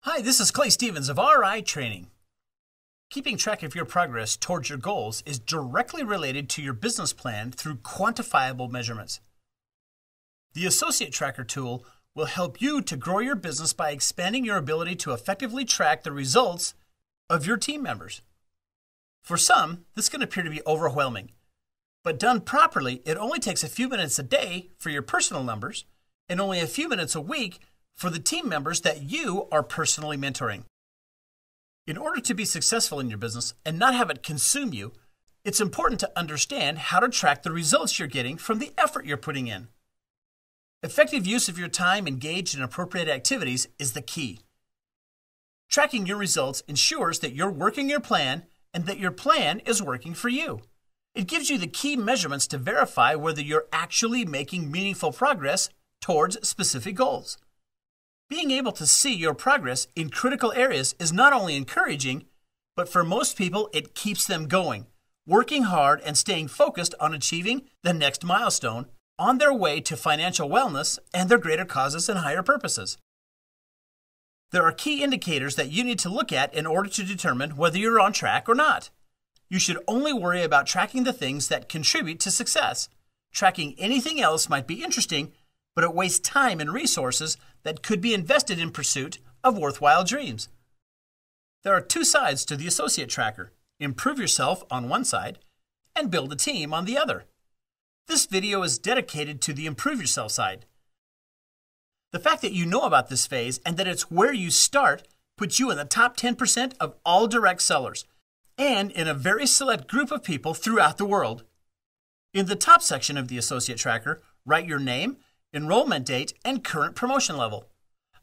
Hi, this is Clay Stevens of RI Training. Keeping track of your progress towards your goals is directly related to your business plan through quantifiable measurements. The AssociateTracker tool will help you to grow your business by expanding your ability to effectively track the results of your team members. For some, this can appear to be overwhelming, but done properly, it only takes a few minutes a day for your personal numbers and only a few minutes a week for the team members that you are personally mentoring. In order to be successful in your business and not have it consume you, it's important to understand how to track the results you're getting from the effort you're putting in. Effective use of your time engaged in appropriate activities is the key. Tracking your results ensures that you're working your plan and that your plan is working for you. It gives you the key measurements to verify whether you're actually making meaningful progress towards specific goals. Being able to see your progress in critical areas is not only encouraging, but for most people, it keeps them going, working hard and staying focused on achieving the next milestone on their way to financial wellness and their greater causes and higher purposes. There are key indicators that you need to look at in order to determine whether you're on track or not. You should only worry about tracking the things that contribute to success. Tracking anything else might be interesting, but it wastes time and resources that could be invested in pursuit of worthwhile dreams. There are two sides to the AssociateTracker: improve yourself on one side and build a team on the other. This video is dedicated to the improve yourself side. The fact that you know about this phase and that it's where you start puts you in the top 10% of all direct sellers and in a very select group of people throughout the world. In the top section of the AssociateTracker, write your name, enrollment date, and current promotion level.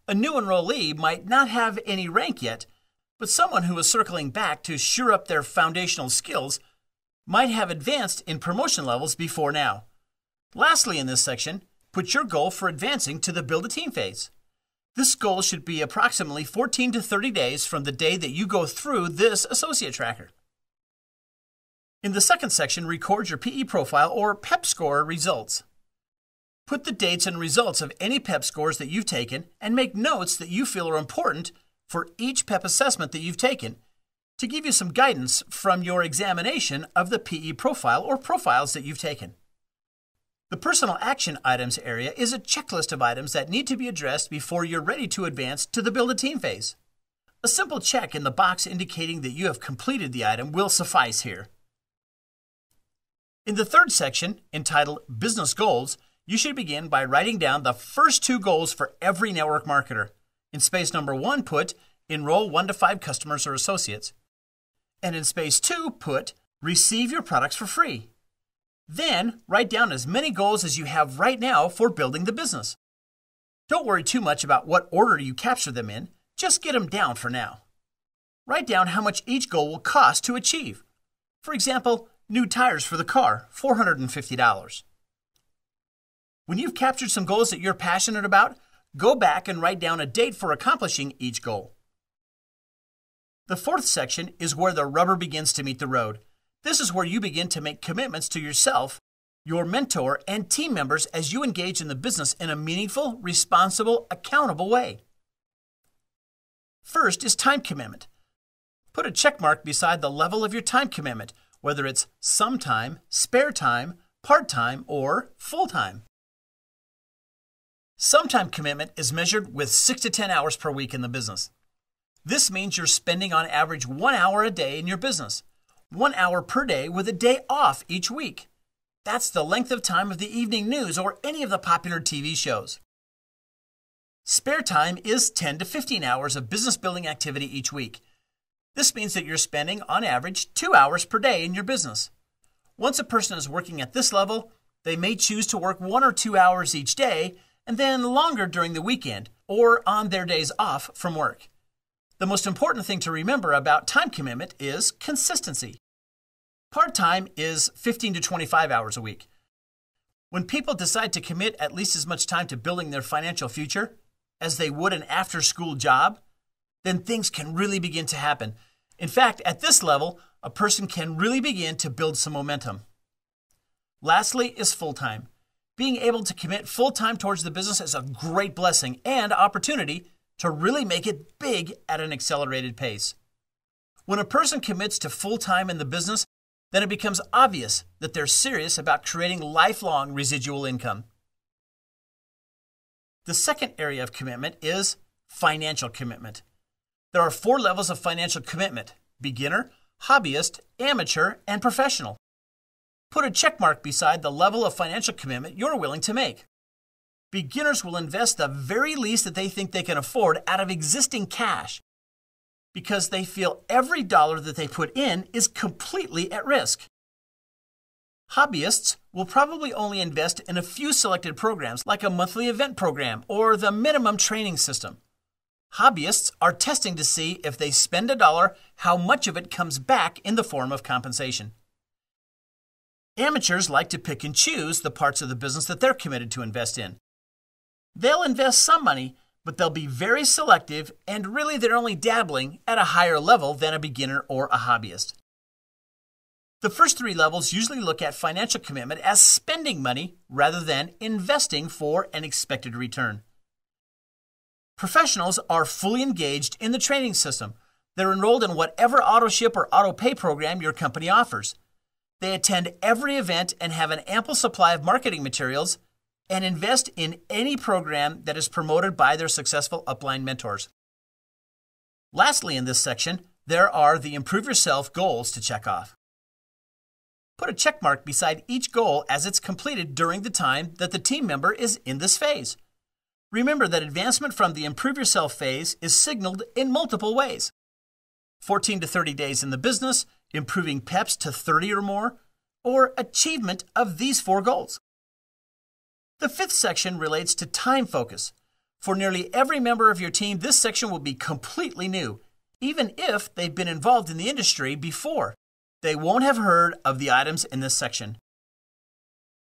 A new enrollee might not have any rank yet, but someone who is circling back to shore up their foundational skills might have advanced in promotion levels before now. Lastly, in this section, put your goal for advancing to the Build a Team phase. This goal should be approximately 14 to 30 days from the day that you go through this AssociateTracker. In the second section, record your PE profile or PEP score results. Put the dates and results of any PEP scores that you've taken and make notes that you feel are important for each PEP assessment that you've taken to give you some guidance from your examination of the PE profile or profiles that you've taken. The personal action items area is a checklist of items that need to be addressed before you're ready to advance to the Build a Team phase. A simple check in the box indicating that you have completed the item will suffice here. In the third section, entitled Business Goals, you should begin by writing down the first two goals for every network marketer. In space number 1, put enroll 1 to 5 customers or associates. And in space 2, put receive your products for free. Then write down as many goals as you have right now for building the business. Don't worry too much about what order you capture them in, just get them down for now. Write down how much each goal will cost to achieve. For example, new tires for the car, $450. When you've captured some goals that you're passionate about, go back and write down a date for accomplishing each goal. The fourth section is where the rubber begins to meet the road. This is where you begin to make commitments to yourself, your mentor, and team members as you engage in the business in a meaningful, responsible, accountable way. First is time commitment. Put a check mark beside the level of your time commitment, whether it's some time, spare time, part-time, or full-time. Some time commitment is measured with 6 to 10 hours per week in the business. This means you're spending on average 1 hour a day in your business, 1 hour per day with a day off each week. That's the length of time of the evening news or any of the popular TV shows. Spare time is 10 to 15 hours of business building activity each week. This means that you're spending on average 2 hours per day in your business. Once a person is working at this level, they may choose to work 1 or 2 hours each day and then longer during the weekend or on their days off from work. The most important thing to remember about time commitment is consistency. Part-time is 15 to 25 hours a week. When people decide to commit at least as much time to building their financial future as they would an after-school job, then things can really begin to happen. In fact, at this level, a person can really begin to build some momentum. Lastly is full-time. Being able to commit full-time towards the business is a great blessing and opportunity to really make it big at an accelerated pace. When a person commits to full-time in the business, then it becomes obvious that they're serious about creating lifelong residual income. The second area of commitment is financial commitment. There are 4 levels of financial commitment: beginner, hobbyist, amateur, and professional. Put a check mark beside the level of financial commitment you're willing to make. Beginners will invest the very least that they think they can afford out of existing cash because they feel every dollar that they put in is completely at risk. Hobbyists will probably only invest in a few selected programs like a monthly event program or the minimum training system. Hobbyists are testing to see if they spend $1, how much of it comes back in the form of compensation. Amateurs like to pick and choose the parts of the business that they're committed to invest in. They'll invest some money, but they'll be very selective, and really they're only dabbling at a higher level than a beginner or a hobbyist. The first 3 levels usually look at financial commitment as spending money rather than investing for an expected return. Professionals are fully engaged in the training system. They're enrolled in whatever auto-ship or auto-pay program your company offers. They attend every event and have an ample supply of marketing materials and invest in any program that is promoted by their successful upline mentors. Lastly, in this section, there are the Improve Yourself goals to check off. Put a check mark beside each goal as it's completed during the time that the team member is in this phase. Remember that advancement from the Improve Yourself phase is signaled in multiple ways. 14 to 30 days in the business, improving PEPs to 30 or more, or achievement of these 4 goals. The 5th section relates to time focus. For nearly every member of your team, this section will be completely new, even if they've been involved in the industry before. They won't have heard of the items in this section.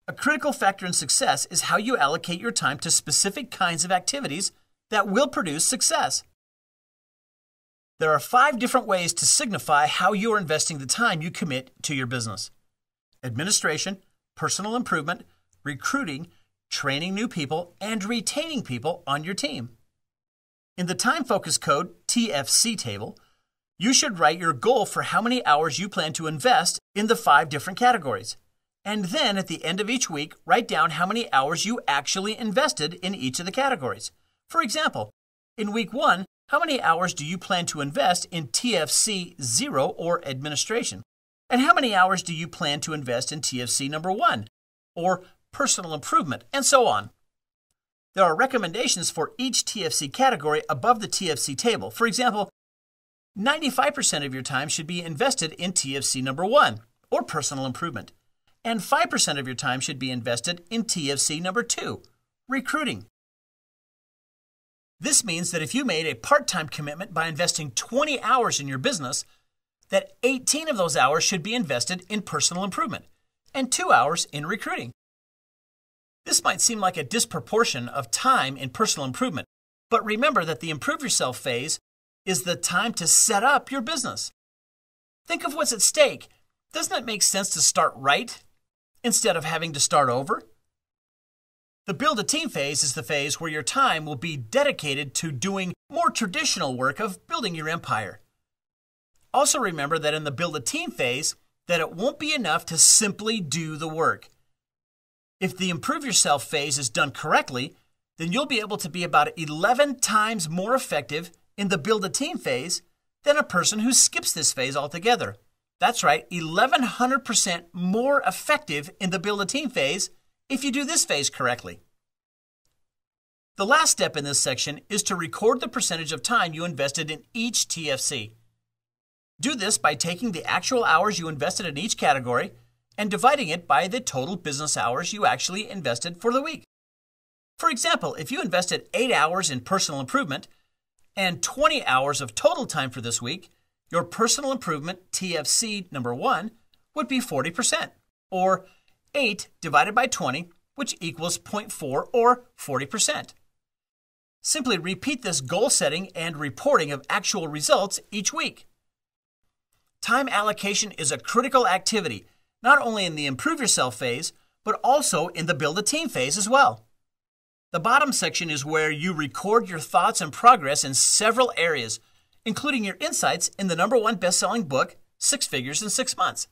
A critical factor in success is how you allocate your time to specific kinds of activities that will produce success. There are 5 different ways to signify how you are investing the time you commit to your business: administration, personal improvement, recruiting, training new people, and retaining people on your team. In the time focus code TFC table, you should write your goal for how many hours you plan to invest in the 5 different categories. And then at the end of each week, write down how many hours you actually invested in each of the categories. For example, in week 1, how many hours do you plan to invest in TFC 0 or administration? And how many hours do you plan to invest in TFC number 1 or personal improvement, and so on? There are recommendations for each TFC category above the TFC table. For example, 95% of your time should be invested in TFC number 1 or personal improvement, and 5% of your time should be invested in TFC number 2, recruiting. This means that if you made a part-time commitment by investing 20 hours in your business, that 18 of those hours should be invested in personal improvement and 2 hours in recruiting. This might seem like a disproportion of time in personal improvement, but remember that the Improve Yourself phase is the time to set up your business. Think of what's at stake. Doesn't it make sense to start right instead of having to start over? The Build a Team phase is the phase where your time will be dedicated to doing more traditional work of building your empire. Also remember that in the Build a Team phase, that it won't be enough to simply do the work. If the Improve Yourself phase is done correctly, then you'll be able to be about 11 times more effective in the Build a Team phase than a person who skips this phase altogether. That's right, 1,100% more effective in the Build a Team phase if you do this phase correctly. The last step in this section is to record the percentage of time you invested in each TFC. Do this by taking the actual hours you invested in each category and dividing it by the total business hours you actually invested for the week. For example, if you invested 8 hours in personal improvement and 20 hours of total time for this week, your personal improvement TFC number 1 would be 40%, or 8 divided by 20, which equals 0.4 or 40%. Simply repeat this goal setting and reporting of actual results each week. Time allocation is a critical activity, not only in the Improve Yourself phase, but also in the Build a Team phase as well. The bottom section is where you record your thoughts and progress in several areas, including your insights in the #1 best-selling book, 6 Figures in 6 Months.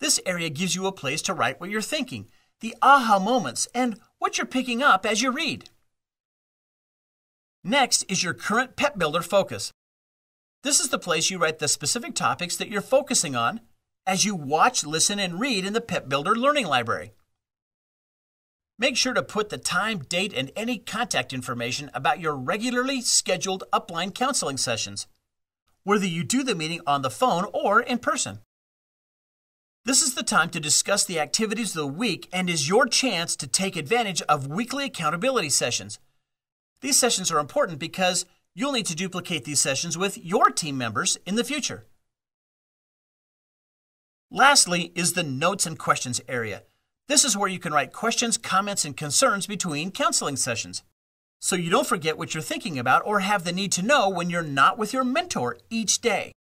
This area gives you a place to write what you're thinking, the aha moments, and what you're picking up as you read. Next is your current pep builder focus. This is the place you write the specific topics that you're focusing on as you watch, listen, and read in the Pep Builder Learning Library. Make sure to put the time, date, and any contact information about your regularly scheduled upline counseling sessions, whether you do the meeting on the phone or in person. This is the time to discuss the activities of the week and is your chance to take advantage of weekly accountability sessions. These sessions are important because you'll need to duplicate these sessions with your team members in the future. Lastly is the notes and questions area. This is where you can write questions, comments, and concerns between counseling sessions, so you don't forget what you're thinking about or have the need to know when you're not with your mentor each day.